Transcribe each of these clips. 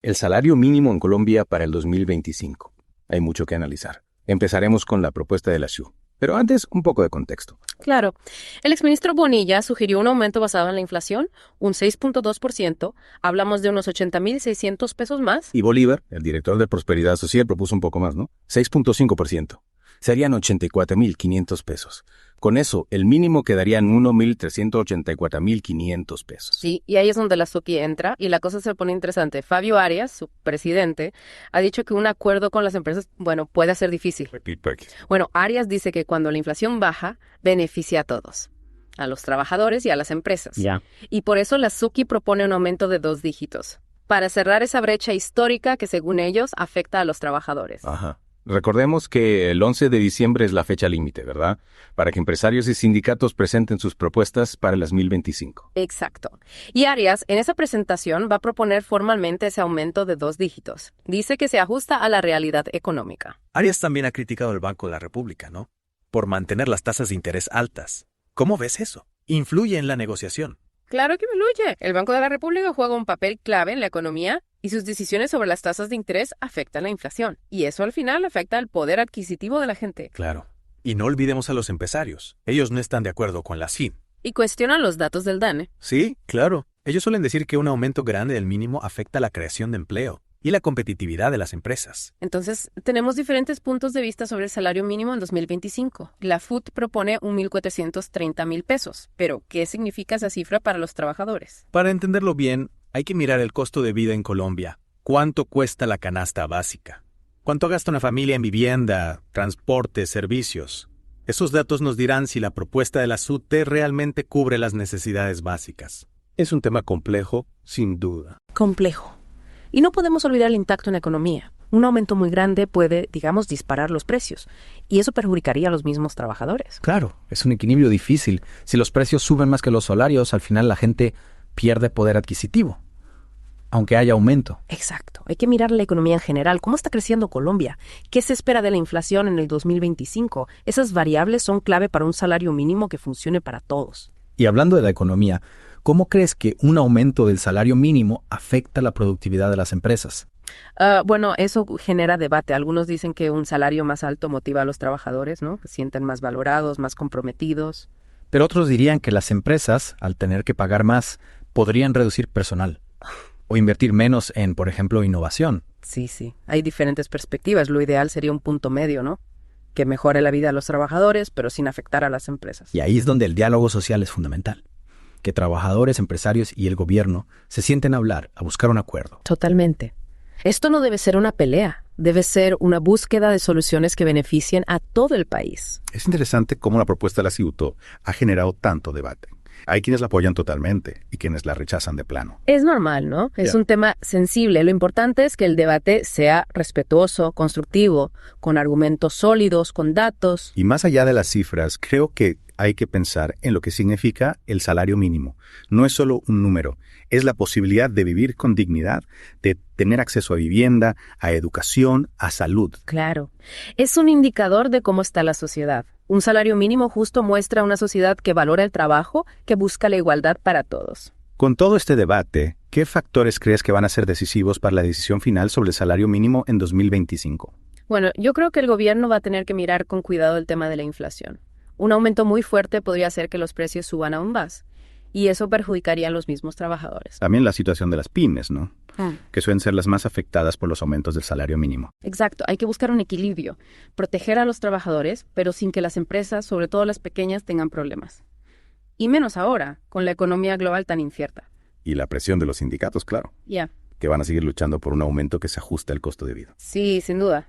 El salario mínimo en Colombia para el 2025. Hay mucho que analizar. Empezaremos con la propuesta de la SU. Pero antes, un poco de contexto. Claro. El exministro Bonilla sugirió un aumento basado en la inflación, un 6.2%. Hablamos de unos 80.600 pesos más. Y Bolívar, el director de Prosperidad Social, propuso un poco más, ¿no? 6.5%. Serían 84.500 pesos. Con eso, el mínimo quedaría en 1.384.500 pesos. Sí, y ahí es donde la SUKI entra y la cosa se pone interesante. Fabio Arias, su presidente, ha dicho que un acuerdo con las empresas, puede ser difícil. Bueno, Arias dice que cuando la inflación baja, beneficia a todos, a los trabajadores y a las empresas. Ya. Y por eso la SUKI propone un aumento de 2 dígitos, para cerrar esa brecha histórica que, según ellos, afecta a los trabajadores. Ajá. Recordemos que el 11 de diciembre es la fecha límite, ¿verdad? Para que empresarios y sindicatos presenten sus propuestas para el 2025. Exacto. Y Arias, en esa presentación, va a proponer formalmente ese aumento de 2 dígitos. Dice que se ajusta a la realidad económica. Arias también ha criticado al Banco de la República, ¿no? Por mantener las tasas de interés altas. ¿Cómo ves eso? ¿Influye en la negociación? Claro que influye. El Banco de la República juega un papel clave en la economía y sus decisiones sobre las tasas de interés afectan la inflación. Y eso al final afecta al poder adquisitivo de la gente. Claro. Y no olvidemos a los empresarios. Ellos no están de acuerdo con la SIN. Y cuestionan los datos del DANE. Sí, claro. Ellos suelen decir que un aumento grande del mínimo afecta la creación de empleo y la competitividad de las empresas. Entonces, tenemos diferentes puntos de vista sobre el salario mínimo en 2025. La FUT propone 1.430.000 pesos. Pero, ¿qué significa esa cifra para los trabajadores? Para entenderlo bien, hay que mirar el costo de vida en Colombia. ¿Cuánto cuesta la canasta básica? ¿Cuánto gasta una familia en vivienda, transporte, servicios? Esos datos nos dirán si la propuesta de la SUT realmente cubre las necesidades básicas. Es un tema complejo, sin duda. Complejo. Y no podemos olvidar el impacto en la economía. Un aumento muy grande puede, disparar los precios. Y eso perjudicaría a los mismos trabajadores. Claro, es un equilibrio difícil. Si los precios suben más que los salarios, al final la gente pierde poder adquisitivo, aunque haya aumento. Exacto. Hay que mirar la economía en general. ¿Cómo está creciendo Colombia? ¿Qué se espera de la inflación en el 2025? Esas variables son clave para un salario mínimo que funcione para todos. Y hablando de la economía, ¿cómo crees que un aumento del salario mínimo afecta la productividad de las empresas? Eso genera debate. Algunos dicen que un salario más alto motiva a los trabajadores, ¿no? Se sienten más valorados, más comprometidos. Pero otros dirían que las empresas, al tener que pagar más, podrían reducir personal o invertir menos en, por ejemplo, innovación. Sí. Hay diferentes perspectivas. Lo ideal sería un punto medio, ¿no? Que mejore la vida de los trabajadores, pero sin afectar a las empresas. Y ahí es donde el diálogo social es fundamental. Que trabajadores, empresarios y el gobierno se sienten a hablar, a buscar un acuerdo. Totalmente. Esto no debe ser una pelea. Debe ser una búsqueda de soluciones que beneficien a todo el país. Es interesante cómo la propuesta de la CIUTO ha generado tanto debate. Hay quienes la apoyan totalmente y quienes la rechazan de plano. Es normal, ¿no? Es un tema sensible. Lo importante es que el debate sea respetuoso, constructivo, con argumentos sólidos, con datos. Y más allá de las cifras, creo que hay que pensar en lo que significa el salario mínimo. No es solo un número, es la posibilidad de vivir con dignidad, de tener acceso a vivienda, a educación, a salud. Claro. Es un indicador de cómo está la sociedad. Un salario mínimo justo muestra una sociedad que valora el trabajo, que busca la igualdad para todos. Con todo este debate, ¿qué factores crees que van a ser decisivos para la decisión final sobre el salario mínimo en 2025? Bueno, yo creo que el gobierno va a tener que mirar con cuidado el tema de la inflación. Un aumento muy fuerte podría hacer que los precios suban aún más, y eso perjudicaría a los mismos trabajadores. También la situación de las pymes, ¿no? Que suelen ser las más afectadas por los aumentos del salario mínimo. Exacto, hay que buscar un equilibrio, proteger a los trabajadores, pero sin que las empresas, sobre todo las pequeñas, tengan problemas. Y menos ahora, con la economía global tan incierta. Y la presión de los sindicatos, claro. Ya. Que van a seguir luchando por un aumento que se ajuste al costo de vida. Sí, sin duda.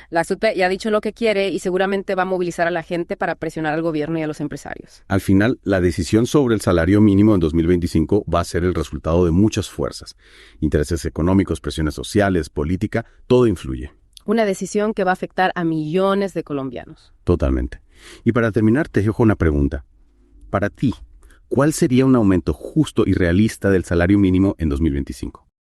La SUT ya ha dicho lo que quiere y seguramente va a movilizar a la gente para presionar al gobierno y a los empresarios. Al final, la decisión sobre el salario mínimo en 2025 va a ser el resultado de muchas fuerzas. Intereses económicos, presiones sociales, política, todo influye. Una decisión que va a afectar a millones de colombianos. Totalmente. Y para terminar, te dejo una pregunta. Para ti, ¿cuál sería un aumento justo y realista del salario mínimo en 2025?